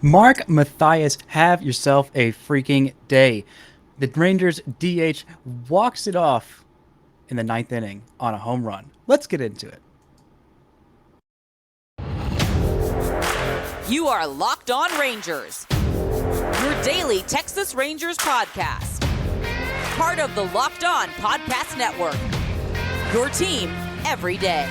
Mark Mathias, have yourself a freaking day. The Rangers DH walks it off in the ninth inning on a home run. Let's get into it. You are Locked On Rangers, your daily Texas Rangers podcast. Part of the Locked On Podcast Network, your team every day.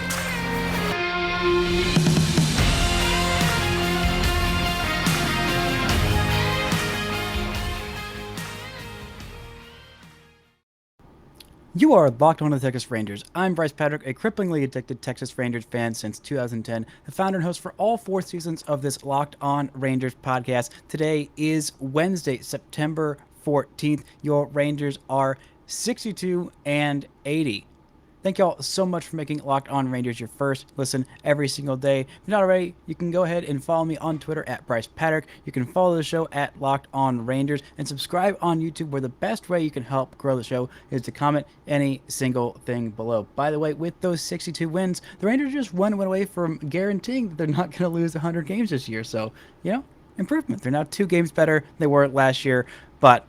You are locked on to the Texas Rangers. I'm Bryce Patrick, a cripplingly addicted Texas Rangers fan since 2010, the founder and host for all 4 seasons of this Locked On Rangers podcast. Today is Wednesday, September 14th. Your Rangers are 62 and 80. Thank y'all so much for making Locked On Rangers your first listen every single day. If you're not already, you can go ahead and follow me on Twitter at Bryce Patrick. You can follow the show at Locked On Rangers and subscribe on YouTube, where the best way you can help grow the show is to comment any single thing below. By the way, with those 62 wins, the Rangers just one win away from guaranteeing that they're not going to lose 100 games this year. So, improvement. They're now 2 games better than they were last year, but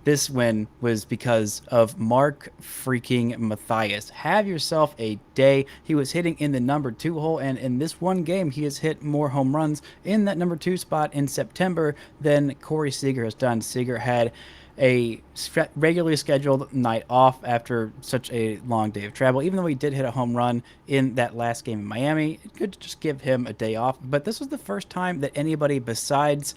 this win was because of Mark freaking Mathias. Have yourself a day. He was hitting in the number 2 hole, and in this one game, he has hit more home runs in that number 2 spot in September than Corey Seager has done. Seager had a regularly scheduled night off after such a long day of travel. Even though he did hit a home run in that last game in Miami, it could just give him a day off. But this was the first time that anybody besides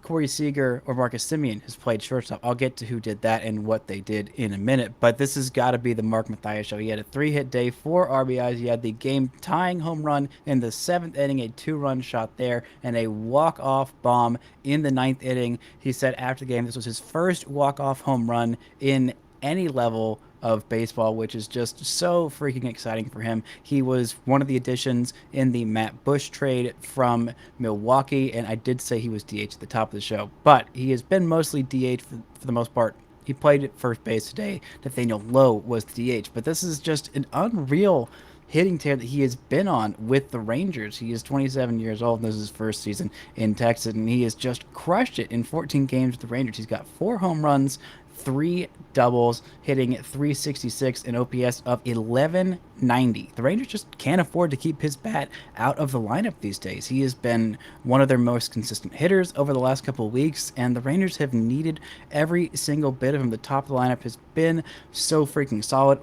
Corey Seager or Marcus Semien has played shortstop. I'll get to who did that and what they did in a minute, but this has got to be the Mark Mathias show. He had a 3-hit day, 4 RBIs. He had the game-tying home run in the 7th inning, a 2-run shot there, and a walk-off bomb in the 9th inning. He said after the game this was his first walk-off home run in any level of baseball, which is just so freaking exciting for him. He was one of the additions in the Matt Bush trade from Milwaukee, and I did say he was DH at the top of the show, but he has been mostly DH for the most part. He played at first base today. Nathaniel Lowe was the DH, but this is just an unreal hitting tear that he has been on with the Rangers. He is 27 years old, and this is his first season in Texas, and he has just crushed it in 14 games with the Rangers. He's got 4 home runs, 3 doubles, hitting 366, an OPS of 1190. The Rangers just can't afford to keep his bat out of the lineup these days. He has been one of their most consistent hitters over the last couple of weeks, and the Rangers have needed every single bit of him. The top of the lineup has been so freaking solid.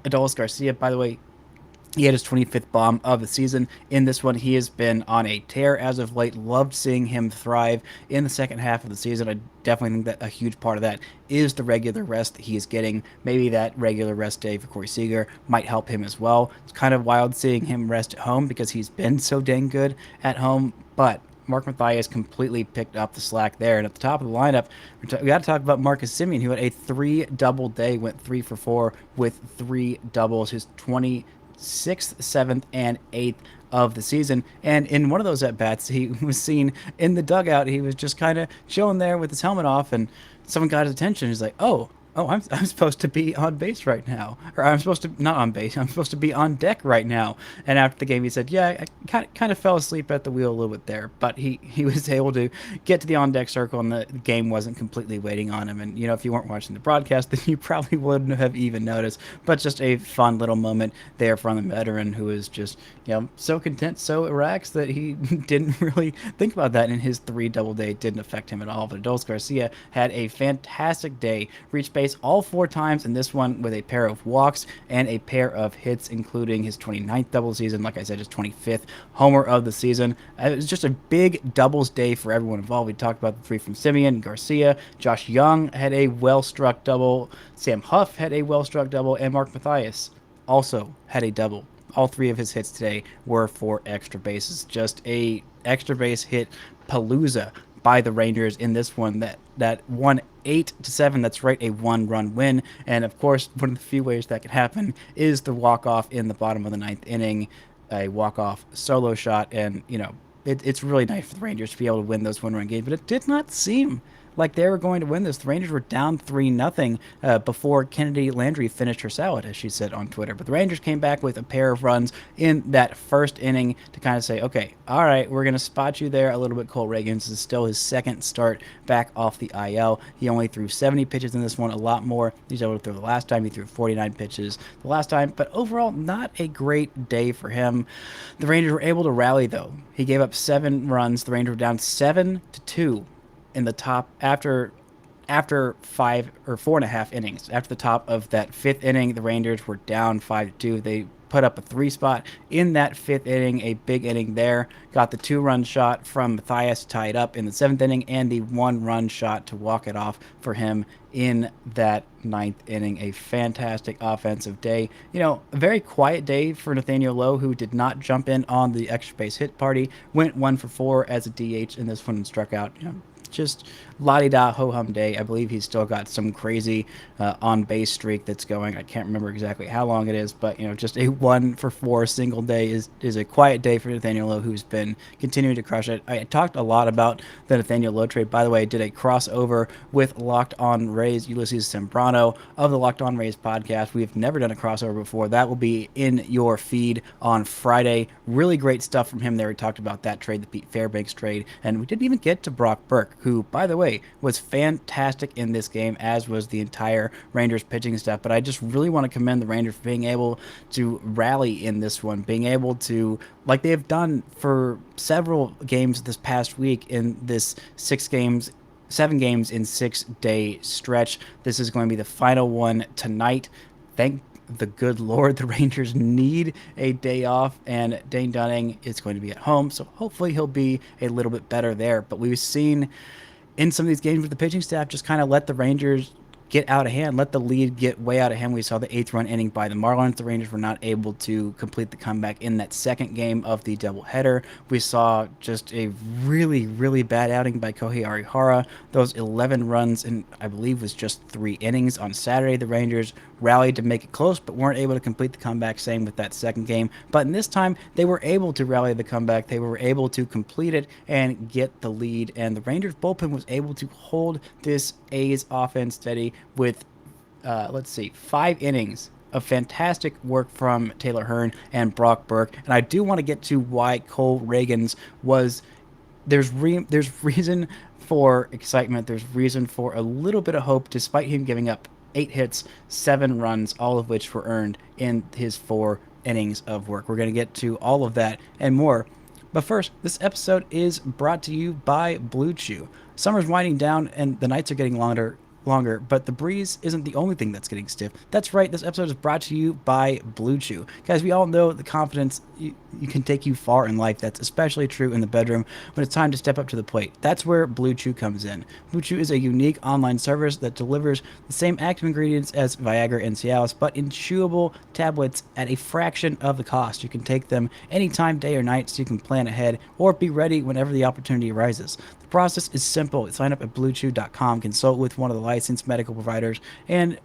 Adolis Garcia, by the way, he had his 25th bomb of the season. In this one, he has been on a tear as of late. Loved seeing him thrive in the second half of the season. I definitely think that a huge part of that is the regular rest that he is getting. Maybe that regular rest day for Corey Seager might help him as well. It's kind of wild seeing him rest at home because he's been so dang good at home, but Mark Mathias completely picked up the slack there. And at the top of the lineup, we got to talk about Marcus Semien, who had a 3-double day, went 3 for 4 with 3 doubles, his 26th, 7th, and 8th of the season. And in one of those at-bats, he was seen in the dugout. He was just kind of chilling there with his helmet off, and someone got his attention. He's like, I'm supposed to be on base right now. Or I'm supposed to, not on base, I'm supposed to be on deck right now. And after the game, he said, yeah, I kind of fell asleep at the wheel a little bit there. But he was able to get to the on-deck circle, and the game wasn't completely waiting on him. And, if you weren't watching the broadcast, then you probably wouldn't have even noticed. But just a fun little moment there from the veteran who is just, so content, so relaxed that he didn't really think about that. And his 3-double day didn't affect him at all. But Adolis Garcia had a fantastic day, reached base all 4 times in this one with a pair of walks and a pair of hits, including his 29th double season. Like I said, his 25th homer of the season. It was just a big doubles day for everyone involved. We talked about the 3 from Simeon, Garcia. Josh Young had a well-struck double. Sam Huff had a well-struck double. And Mark Mathias also had a double. All 3 of his hits today were for extra bases. Just a extra base hit palooza by the Rangers in this one that won 8-7. That's right, a 1-run win. And of course, one of the few ways that can happen is the walk-off in the bottom of the 9th inning, a walk-off solo shot. And, it's really nice for the Rangers to be able to win those 1-run games, but it did not seem like they were going to win this. The Rangers were down 3-0 before Kennedy Landry finished her salad, as she said on Twitter. But the Rangers came back with a pair of runs in that first inning to kind of say, okay, all right, we're going to spot you there a little bit. Cole Ragans. This is still his second start back off the IL. He only threw 70 pitches in this one, a lot more he's able to throw the last time. He threw 49 pitches the last time, but overall, not a great day for him. The Rangers were able to rally, though. He gave up 7 runs. The Rangers were down 7-2 in the top after 4.5 innings. After the top of that 5th inning, the Rangers were down 5-2. They put up a 3 spot in that 5th inning, a big inning there. Got the 2-run shot from Mathias to tie it up in the 7th inning, and the 1-run shot to walk it off for him in that 9th inning. A fantastic offensive day. A very quiet day for Nathaniel Lowe, who did not jump in on the extra base hit party. Went 1-for-4 as a DH in this one and struck out. Just la-di-da, ho-hum day. I believe he's still got some crazy on-base streak that's going. I can't remember exactly how long it is, but, just a 1-for-4 single day is a quiet day for Nathaniel Lowe, who's been continuing to crush it. I talked a lot about the Nathaniel Lowe trade. By the way, I did a crossover with Locked On Rays, Ulysses Sembrano of the Locked On Rays podcast. We've never done a crossover before. That will be in your feed on Friday. Really great stuff from him there. We talked about that trade, the Pete Fairbanks trade, and we didn't even get to Brock Burke, who, by the way, was fantastic in this game, as was the entire Rangers pitching staff. But I just really want to commend the Rangers for being able to rally in this one, being able to, like they have done for several games this past week in this 7 games in 6-day stretch. This is going to be the final one tonight. Thank the good Lord, the Rangers need a day off, and Dane Dunning is going to be at home, so hopefully he'll be a little bit better there. But we've seen in some of these games with the pitching staff just kind of let the Rangers get out of hand, let the lead get way out of hand. We saw the 8th-run inning by the Marlins. The Rangers were not able to complete the comeback in that second game of the doubleheader. We saw just a really, really bad outing by Kohei Arihara. Those 11 runs in, I believe, was just 3 innings on Saturday. The Rangers rallied to make it close, but weren't able to complete the comeback. Same with that second game. But in this time, they were able to rally the comeback. They were able to complete it and get the lead. And the Rangers bullpen was able to hold this A's offense steady with, 5 innings of fantastic work from Taylor Hearn and Brock Burke. And I do want to get to why Cole Ragans was, there's reason for excitement. There's reason for a little bit of hope, despite him giving up 8 hits, 7 runs, all of which were earned in his 4 innings of work. We're going to get to all of that and more. But first, this episode is brought to you by Blue Chew. Summer's winding down and the nights are getting longer, but the breeze isn't the only thing that's getting stiff. That's right, this episode is brought to you by Blue Chew. Guys, we all know the confidence you can take you far in life. That's especially true in the bedroom when it's time to step up to the plate. That's where Blue Chew comes in. Blue Chew is a unique online service that delivers the same active ingredients as Viagra and Cialis, but in chewable tablets at a fraction of the cost. You can take them anytime, day or night, so you can plan ahead or be ready whenever the opportunity arises. The process is simple. Sign up at bluechew.com, consult with one of the licensed medical providers, and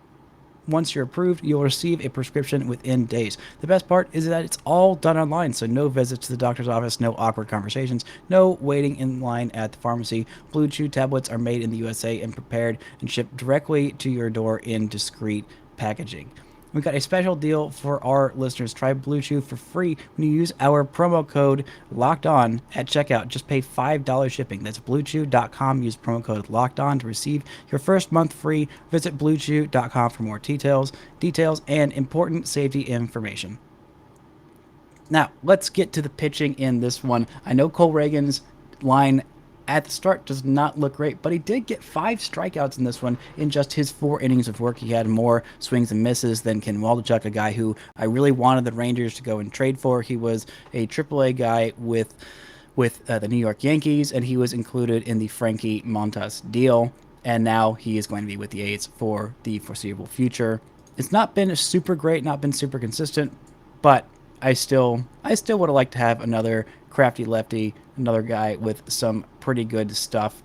once you're approved, you'll receive a prescription within days. The best part is that it's all done online, so no visits to the doctor's office, no awkward conversations, no waiting in line at the pharmacy. Blue Chew tablets are made in the USA and prepared and shipped directly to your door in discreet packaging. We've got a special deal for our listeners. Try Blue Chew for free when you use our promo code LOCKEDON at checkout. Just pay $5 shipping. That's bluechew.com. Use promo code LOCKEDON to receive your first month free. Visit bluechew.com for more details, and important safety information. Now, let's get to the pitching in this one. I know Cole Ragans' line at the start does not look great, but he did get 5 strikeouts in this one in just his 4 innings of work. He had more swings and misses than Ken Waldichuk, a guy who I really wanted the Rangers to go and trade for. He was a AAA guy with the New York Yankees, and he was included in the Frankie Montas deal, and now he is going to be with the A's for the foreseeable future. It's not been super great, not been super consistent, but I still would have liked to have another crafty lefty, another guy with some pretty good stuff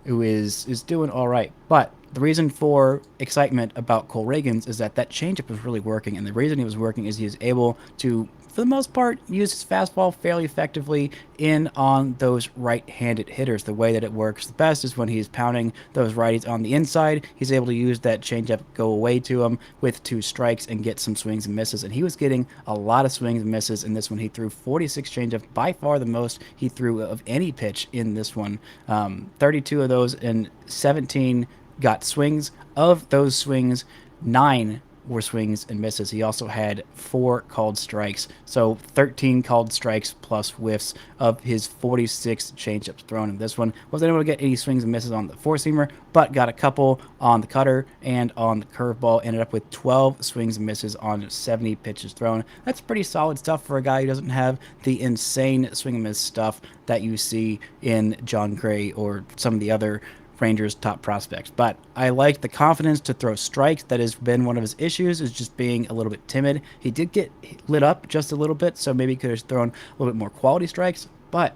who is doing all right. But the reason for excitement about Cole Ragans is that changeup was really working, and the reason he was working is he was able to for the most part, used his fastball fairly effectively in on those right-handed hitters. The way that it works the best is when he's pounding those righties on the inside. He's able to use that changeup, go away to him with 2 strikes, and get some swings and misses. And he was getting a lot of swings and misses in this one. He threw 46 changeup, by far the most he threw of any pitch in this one. 32 of those, and 17 got swings. Of those swings, 9 were swings and misses. He also had 4 called strikes, so 13 called strikes plus whiffs of his 46 changeups thrown in this one. Wasn't able to get any swings and misses on the four-seamer, but got a couple on the cutter and on the curveball. Ended up with 12 swings and misses on 70 pitches thrown. That's pretty solid stuff for a guy who doesn't have the insane swing and miss stuff that you see in John Gray or some of the other Rangers' top prospects. But I like the confidence to throw strikes. That has been one of his issues, is just being a little bit timid. He did get lit up just a little bit, so maybe he could have thrown a little bit more quality strikes, but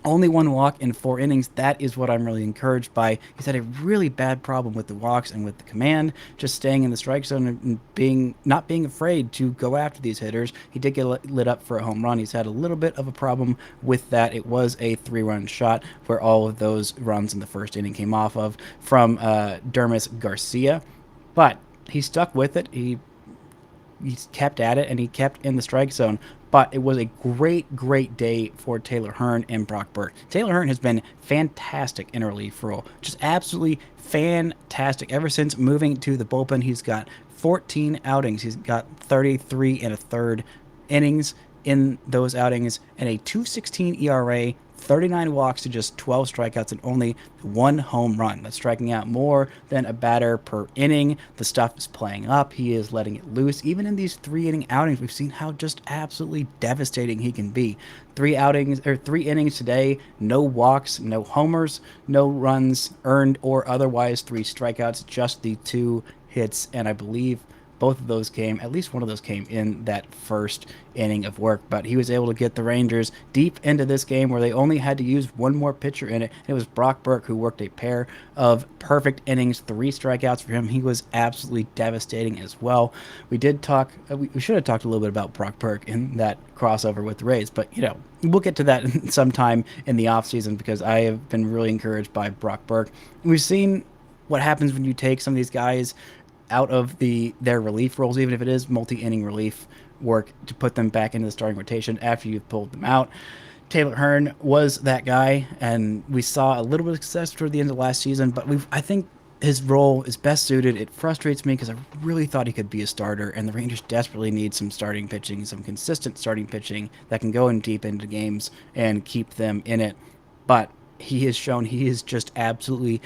only 1 walk in 4 innings. That is what I'm really encouraged by. He's had a really bad problem with the walks and with the command, just staying in the strike zone and not being afraid to go after these hitters. He did get lit up for a home run. He's had a little bit of a problem with that. It was a 3-run shot where all of those runs in the first inning came off of from Adolis Garcia, but he stuck with it. He kept at it, and he kept in the strike zone. But it was a great day for Taylor Hearn and Brock Burke. Taylor Hearn has been fantastic in a relief role. Just absolutely fantastic. Ever since moving to the bullpen, he's got 14 outings. He's got 33 and a third innings in those outings, and a 2.16 ERA, 39 walks to just 12 strikeouts, and only 1 home run. That's striking out more than a batter per inning. The stuff is playing up. He is letting it loose. Even in these 3-inning outings, we've seen how just absolutely devastating he can be. 3 innings today, no walks, no homers, no runs earned or otherwise, 3 strikeouts, just the 2 hits, and I believe both of those came, at least one of those came in that first inning of work. But he was able to get the Rangers deep into this game where they only had to use 1 more pitcher in it. It was Brock Burke who worked a pair of perfect innings, 3 strikeouts for him. He was absolutely devastating as well. We did talk, we should have talked a little bit about Brock Burke in that crossover with the Rays, but we'll get to that sometime in the offseason because I have been really encouraged by Brock Burke. We've seen what happens when you take some of these guys out of their relief roles, even if it is multi-inning relief work, to put them back into the starting rotation after you've pulled them out. Taylor Hearn was that guy, and we saw a little bit of success toward the end of last season, but I think his role is best suited. It frustrates me because I really thought he could be a starter, and the Rangers desperately need some starting pitching, some consistent starting pitching that can go in deep into games and keep them in it. But he has shown he is just absolutely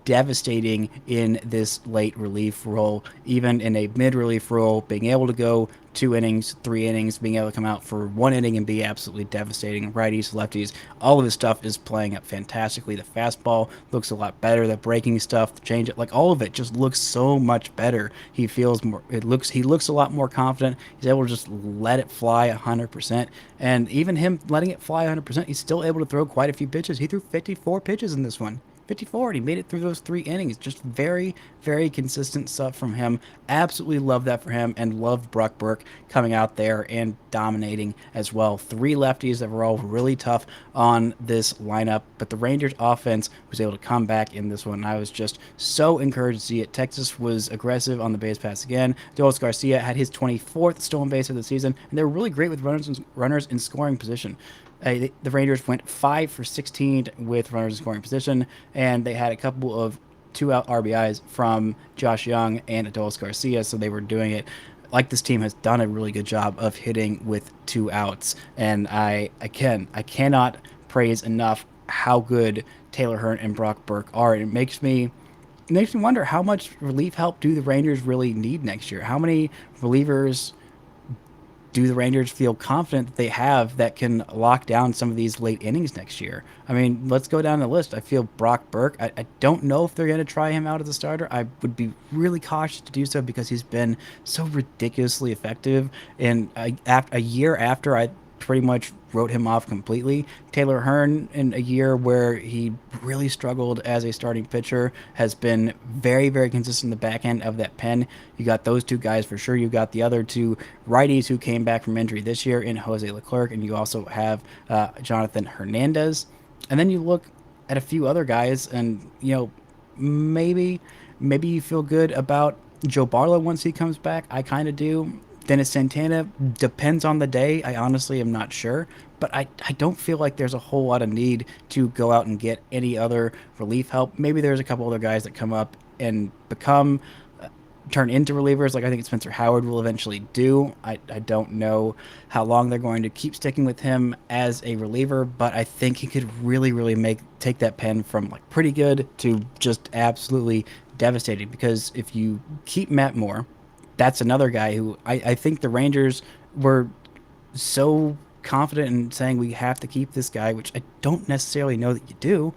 devastating in this late relief role, even in a mid-relief role, being able to go 2 innings, 3 innings, being able to come out for 1 inning and be absolutely devastating. Righties, lefties, all of his stuff is playing up fantastically. The fastball looks a lot better. The breaking stuff, the changeup, like all of it just looks so much better. He feels more. He looks a lot more confident. He's able to just let it fly 100%. And even him letting it fly 100%, he's still able to throw quite a few pitches. He threw 54 pitches in this one. 54, and he made it through those 3 innings. Just very, very consistent stuff from him. Absolutely love that for him, and loved Brock Burke coming out there and dominating as well. 3 lefties that were all really tough on this lineup, but the Rangers offense was able to come back in this one. I was just so encouraged to see it. Texas was aggressive on the base pass again. Adolis Garcia had his 24th stolen base of the season, and they were really great with runners in scoring position. The Rangers went 5 for 16 with runners in scoring position, and they had a couple of 2-out RBIs from Josh Young and Adolis Garcia, so they were doing it like this team has done a really good job of hitting with 2 outs. And I cannot praise enough how good Taylor Hearn and Brock Burke are. It makes me wonder, how much relief help do the Rangers really need next year? How many relievers do the Rangers feel confident that they have that can lock down some of these late innings next year? I mean, let's go down the list. I feel Brock Burke, I don't know if they're going to try him out as a starter. I would be really cautious to do so because he's been so ridiculously effective. And a year after I pretty much wrote him off completely. Taylor Hearn, in a year where he really struggled as a starting pitcher, has been very, very consistent in the back end of that pen. You got those two guys for sure. You got the other two righties who came back from injury this year in Jose Leclerc, and you also have Jonathan Hernandez. And then you look at a few other guys, and maybe maybe you feel good about Joe Barlow once he comes back. I kind of do. Dennis Santana depends on the day. I honestly am not sure, but I don't feel like there's a whole lot of need to go out and get any other relief help. Maybe there's a couple other guys that come up and become turn into relievers, like I think Spencer Howard will eventually do. I don't know how long they're going to keep sticking with him as a reliever, but I think he could really, really take that pen from like pretty good to just absolutely devastating. Because if you keep Matt Moore, that's another guy who I think the Rangers were so confident in saying we have to keep this guy, which I don't necessarily know that you do.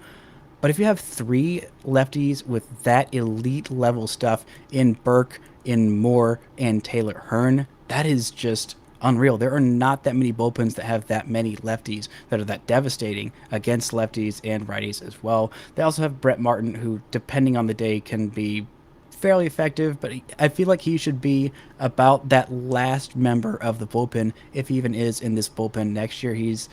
But if you have three lefties with that elite level stuff in Burke, in Moore, and Taylor Hearn, that is just unreal. There are not that many bullpens that have that many lefties that are that devastating against lefties and righties as well. They also have Brett Martin, who, depending on the day, can be fairly effective, but I feel like he should be about that last member of the bullpen, if he even is in this bullpen next year. He's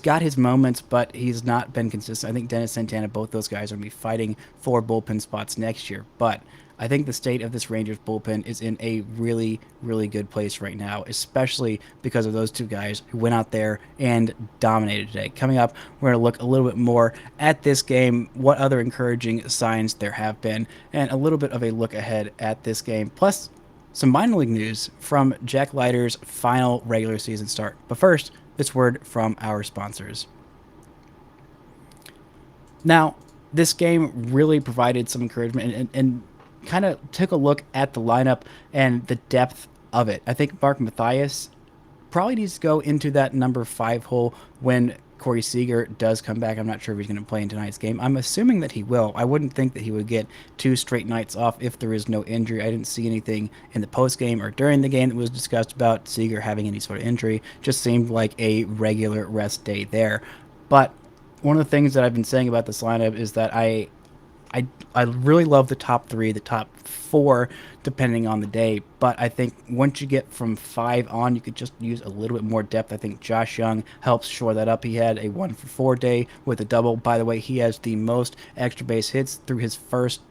got his moments, but he's not been consistent. I think Dennis Santana, both those guys are going to be fighting for bullpen spots next year, but I think the state of this Rangers bullpen is in a really, really good place right now, especially because of those two guys who went out there and dominated today. Coming up, we're going to look a little bit more at this game, what other encouraging signs there have been, and a little bit of a look ahead at this game, plus some minor league news from Jack Leiter's final regular season start. But first, this word from our sponsors. Now, this game really provided some encouragement and kind of took a look at the lineup and the depth of it. I think Mark Mathias probably needs to go into that number 5 hole when Corey Seager does come back. I'm not sure if he's going to play in tonight's game. I'm assuming that he will. I wouldn't think that he would get 2 straight nights off if there is no injury. I didn't see anything in the post game or during the game that was discussed about Seager having any sort of injury. Just seemed like a regular rest day there. But one of the things that I've been saying about this lineup is that I really love the top 3, the top 4, depending on the day. But I think once you get from 5 on, you could just use a little bit more depth. I think Josh Young helps shore that up. He had a 1-for-4 day with a double. By the way, he has the most extra base hits through his first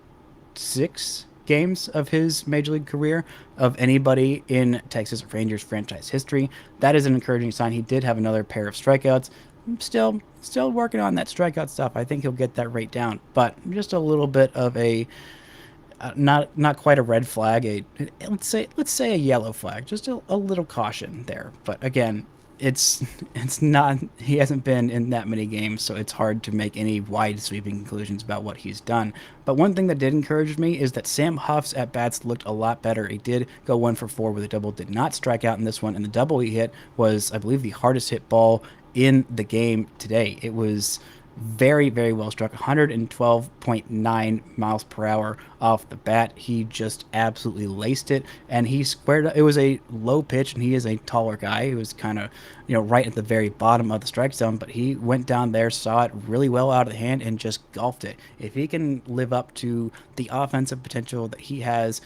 6 games of his major league career of anybody in Texas Rangers franchise history. That is an encouraging sign. He did have another pair of strikeouts. Still working on that strikeout stuff. I think he'll get that rate down, but just a little bit of a not quite a red flag. Let's say a yellow flag. Just a little caution there. But again, it's not. He hasn't been in that many games, so it's hard to make any wide sweeping conclusions about what he's done. But one thing that did encourage me is that Sam Huff's at bats looked a lot better. He did go 1-for-4 with a double. Did not strike out in this one, and the double he hit was, I believe, the hardest hit ball in the game today. It was very, very well struck, 112.9 miles per hour off the bat. He just absolutely laced it, and he squared up. It was a low pitch, and he is a taller guy. He was kind of, right at the very bottom of the strike zone, but he went down there, saw it really well out of the hand, and just golfed it. If he can live up to the offensive potential that he has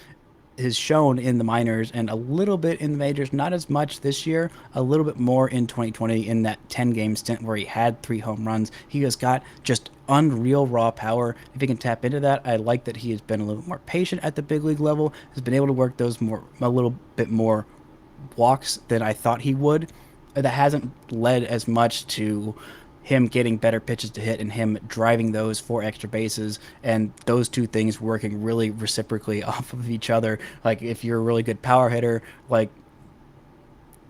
is shown in the minors and a little bit in the majors, not as much this year, a little bit more in 2020 in that 10-game stint where he had 3 home runs. He has got just unreal raw power. If he can tap into that, I like that he has been a little more patient at the big league level, has been able to work those a little bit more walks than I thought he would. That hasn't led as much to him getting better pitches to hit and him driving those for extra bases, and those two things working really reciprocally off of each other. Like if you're a really good power hitter, like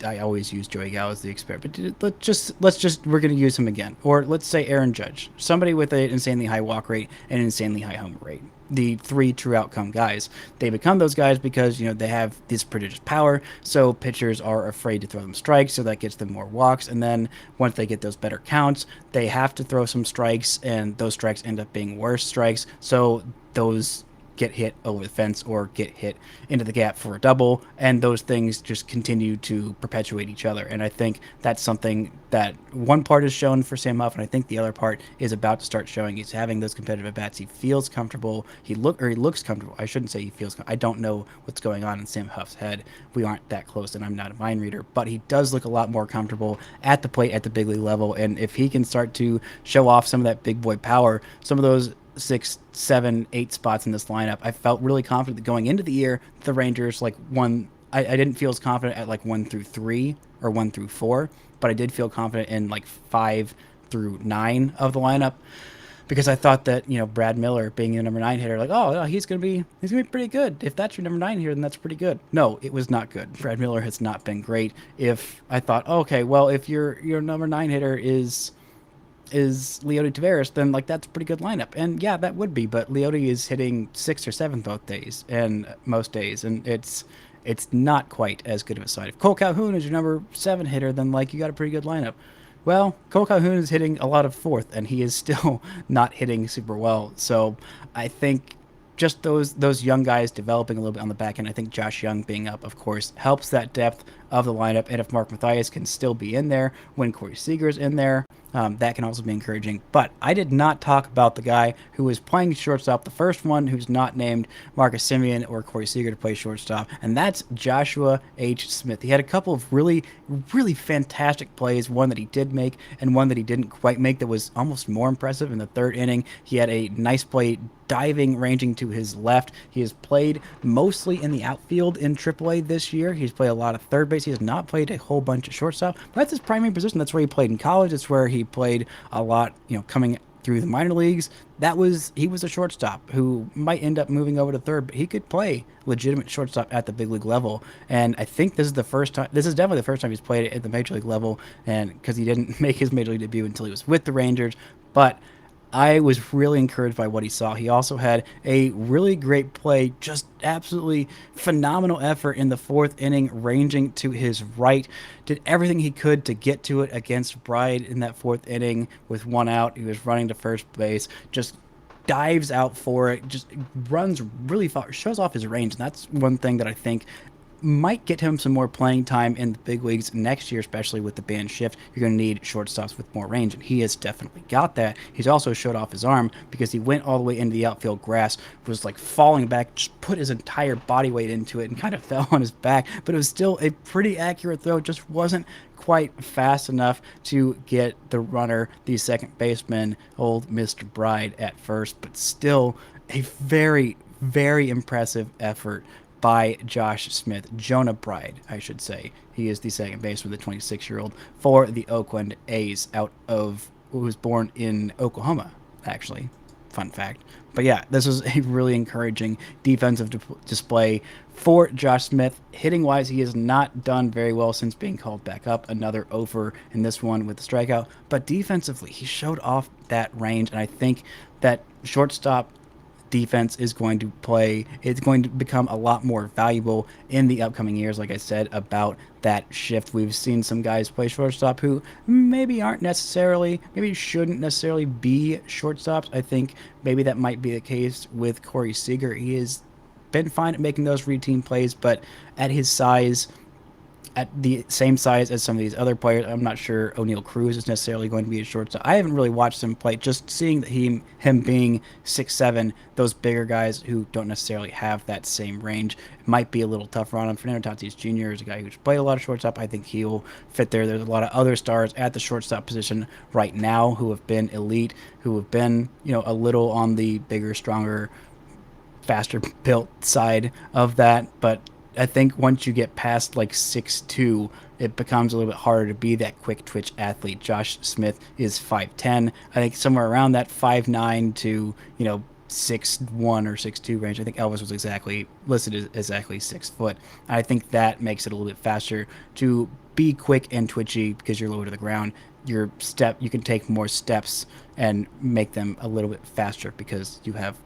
I always use Joey Gallo as the experiment, but let's just we're going to use him again. Or let's say Aaron Judge, somebody with an insanely high walk rate and an insanely high home rate. The 3 true outcome guys. They become those guys because, they have this prodigious power, so pitchers are afraid to throw them strikes, so that gets them more walks, and then once they get those better counts, they have to throw some strikes, and those strikes end up being worse strikes, so those get hit over the fence or get hit into the gap for a double, and those things just continue to perpetuate each other. And I think that's something that one part is shown for Sam Huff, and I think the other part is about to start showing. He's having those competitive at bats. He feels comfortable. He looks comfortable. I shouldn't say he feels. I don't know what's going on in Sam Huff's head. We aren't that close, and I'm not a mind reader. But he does look a lot more comfortable at the plate at the big league level. And if he can start to show off some of that big boy power, some of those 6, 7, 8 spots in this lineup, I felt really confident that going into the year, the Rangers like one. I didn't feel as confident at like 1 through 3 or 1 through 4, but I did feel confident in like 5 through 9 of the lineup, because I thought that Brad Miller being your number 9 hitter, like, oh, he's gonna be pretty good. If that's your number 9 hitter, then that's pretty good. No, it was not good. Brad Miller has not been great. If I thought, oh, okay, well, if your number 9 hitter is Leody Taveras, then like that's a pretty good lineup. And yeah, that would be, but Leody is hitting 6th or 7th both days and most days, and it's not quite as good of a side. If Cole Calhoun is your number 7 hitter, then like you got a pretty good lineup. Well, Cole Calhoun is hitting a lot of 4th, and he is still not hitting super well. So I think just those young guys developing a little bit on the back end. I think Josh Young being up, of course, helps that depth of the lineup. And if Mark Mathias can still be in there when Corey Seager's in there, that can also be encouraging. But I did not talk about the guy who was playing shortstop, the first one who's not named Marcus Semien or Corey Seager to play shortstop, and that's Joshua H. Smith. He had a couple of really, really fantastic plays, one that he did make and one that he didn't quite make that was almost more impressive in the 3rd inning. He had a nice play diving, ranging to his left. He has played mostly in the outfield in AAA this year. He's played a lot of third base. He has not played a whole bunch of shortstop, but that's his primary position. That's where he played in college. It's where he played a lot, coming through the minor leagues. He was a shortstop who might end up moving over to third, but he could play legitimate shortstop at the big league level. And I think this is definitely the first time he's played it at the major league level, and because he didn't make his major league debut until he was with the Rangers. But I was really encouraged by what he saw. He also had a really great play, just absolutely phenomenal effort in the 4th inning, ranging to his right. Did everything he could to get to it against Bride in that 4th inning with 1 out. He was running to first base, just dives out for it, just runs really far, shows off his range. And that's one thing that I think might get him some more playing time in the big leagues next year, especially with the band shift. You're going to need shortstops with more range, and he has definitely got that. He's also showed off his arm because he went all the way into the outfield grass, was like falling back, just put his entire body weight into it and kind of fell on his back, but it was still a pretty accurate throw. It just wasn't quite fast enough to get the runner, the second baseman, old Mr. Bride, at first, but still a very, very impressive effort by Josh Smith. Jonah Bride, I should say. He is the second baseman, the 26-year-old for the Oakland A's, who was born in Oklahoma, actually. Fun fact. But yeah, this was a really encouraging defensive display for Josh Smith. Hitting-wise, he has not done very well since being called back up. Another over in this one with the strikeout. But defensively, he showed off that range, and I think that shortstop defense is going to it's going to become a lot more valuable in the upcoming years. Like I said about that shift, we've seen some guys play shortstop who maybe shouldn't necessarily be shortstops. I think maybe that might be the case with Corey Seager. He has been fine at making those routine plays, but at his size, at the same size as some of these other players, I'm not sure O'Neal Cruz is necessarily going to be a shortstop. I haven't really watched him play. Just seeing that him being 6'7", those bigger guys who don't necessarily have that same range might be a little tougher on him. Fernando Tatis Jr. is a guy who's played a lot of shortstop. I think he'll fit there. There's a lot of other stars at the shortstop position right now who have been elite, who have been a little on the bigger, stronger, faster built side of that, but I think once you get past like 6'2", it becomes a little bit harder to be that quick twitch athlete. Josh Smith is 5'10". I think somewhere around that 5'9" to 6'1" or 6'2" range. I think Elvis was listed as exactly 6 foot. I think that makes it a little bit faster to be quick and twitchy because you're lower to the ground. You can take more steps and make them a little bit faster because you have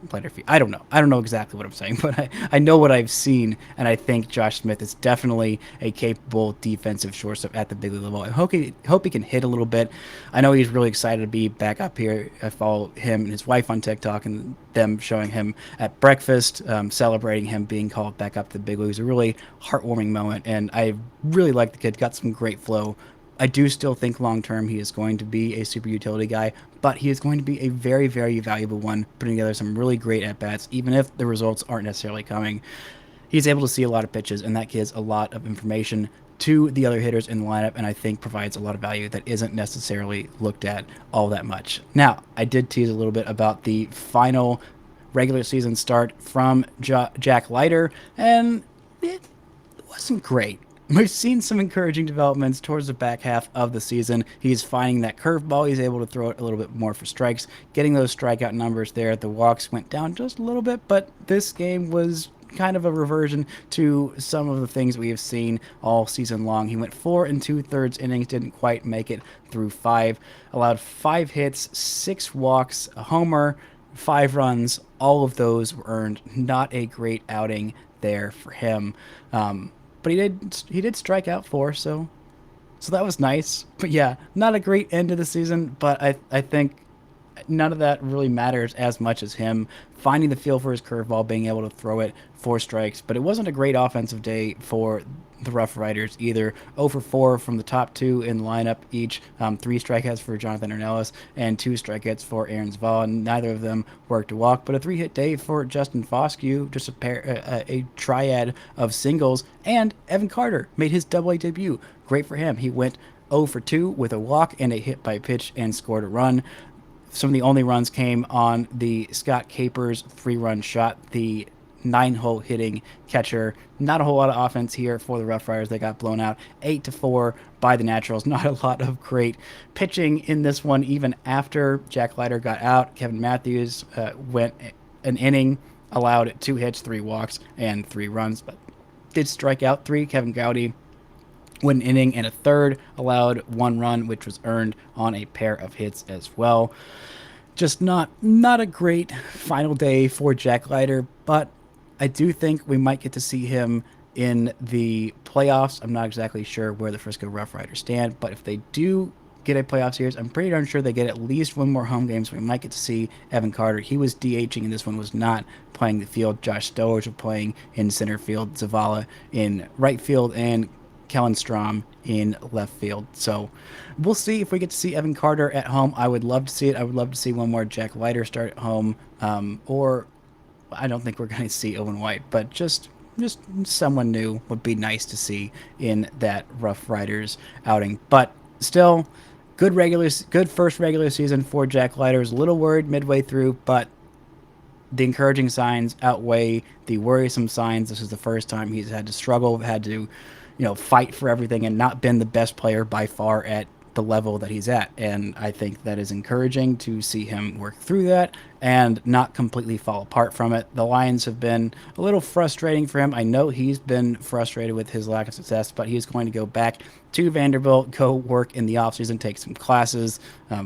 play their feet. I don't know. I don't know exactly what I'm saying, but I know what I've seen, and I think Josh Smith is definitely a capable defensive shortstop at the big league level. I hope he can hit a little bit. I know he's really excited to be back up here. I follow him and his wife on TikTok, and them showing him at breakfast, celebrating him being called back up to the big leagues. A really heartwarming moment, and I really like the kid. Got some great flow. I do still think long term he is going to be a super utility guy, but he is going to be a very, very valuable one, putting together some really great at bats, even if the results aren't necessarily coming. He's able to see a lot of pitches, and that gives a lot of information to the other hitters in the lineup, and I think provides a lot of value that isn't necessarily looked at all that much. Now, I did tease a little bit about the final regular season start from Jack Leiter, and it wasn't great. We've seen some encouraging developments towards the back half of the season. He's finding that curveball. He's able to throw it a little bit more for strikes, getting those strikeout numbers there. The walks went down just a little bit, but this game was kind of a reversion to some of the things we have seen all season long. He went 4 2/3 innings, didn't quite make it through 5, allowed 5 hits, 6 walks, a homer, 5 runs. All of those were earned. Not a great outing there for him. But he did strike out 4, so that was nice. But yeah, not a great end of the season, but I think none of that really matters as much as him finding the feel for his curveball, being able to throw it 4 strikes. But it wasn't a great offensive day for the Rough Riders either. 0 for 4 from the top 2 in the lineup each. 3 strikeouts for Jonathan Ornelas and 2 strikeouts for Aaron Zavala. Neither of them worked a walk, but a 3-hit day for Justin Foscue, just a triad of singles. And Evan Carter made his Double-A debut. Great for him. He went 0 for 2 with a walk and a hit by pitch and scored a run. Some of the only runs came on the Scott Capers 3-run shot, the 9-hole hitting catcher. Not a whole lot of offense here for the Rough Riders. They got blown out 8-4 by the Naturals. Not a lot of great pitching in this one, even after Jack Leiter got out. Kevin Mathias went an inning, allowed 2 hits, 3 walks, and 3 runs, but did strike out 3. Kevin Gowdy went an inning and a third, allowed 1 run, which was earned on a pair of hits as well. Just not a great final day for Jack Leiter, but I do think we might get to see him in the playoffs. I'm not exactly sure where the Frisco Rough Riders stand, but if they do get a playoff series, I'm pretty darn sure they get at least 1 more home game, so we might get to see Evan Carter. He was DHing, and this one was not playing the field. Josh Stowers was playing in center field, Zavala in right field, and Kellen Strom in left field. So we'll see if we get to see Evan Carter at home. I would love to see it. I would love to see 1 more Jack Leiter start at home, or I don't think we're going to see Owen White, but just someone new would be nice to see in that Rough Riders outing. But still, good first regular season for Jack Leiter. A little worried midway through, but the encouraging signs outweigh the worrisome signs. This is the first time he's had to struggle, had to fight for everything, and not been the best player by far at the level that he's at. And I think that is encouraging to see him work through that and not completely fall apart from it. The Lions have been a little frustrating for him. I know he's been frustrated with his lack of success, but he's going to go back to Vanderbilt, go work in the offseason, take some classes,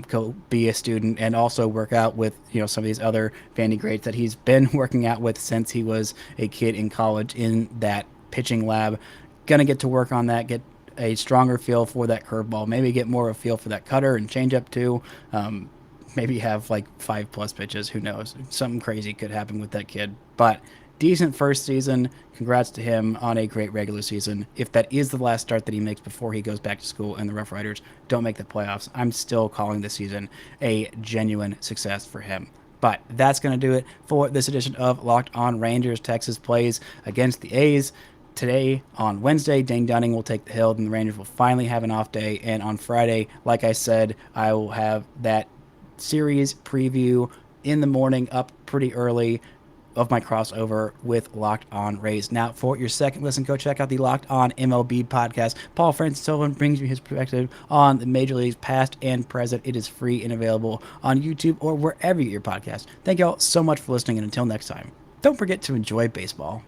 go be a student, and also work out with some of these other Vandy greats that he's been working out with since he was a kid in college in that pitching lab. Gonna get to work on that, get a stronger feel for that curveball, maybe get more of a feel for that cutter and changeup too. Maybe have like 5+ pitches. Who knows? Something crazy could happen with that kid. But decent first season. Congrats to him on a great regular season. If that is the last start that he makes before he goes back to school and the Rough Riders don't make the playoffs, I'm still calling this season a genuine success for him. But that's going to do it for this edition of Locked On Rangers. Texas plays against the A's today on Wednesday. Dane Dunning will take the hill, and the Rangers will finally have an off day. And on Friday, like I said, I will have that series preview in the morning up pretty early of my crossover with Locked On Rays. Now, for your second listen, go check out the Locked On MLB podcast. Paul Francis Sullivan brings you his perspective on the Major Leagues past and present. It is free and available on YouTube or wherever you get your podcast. Thank you all so much for listening, and until next time, don't forget to enjoy baseball.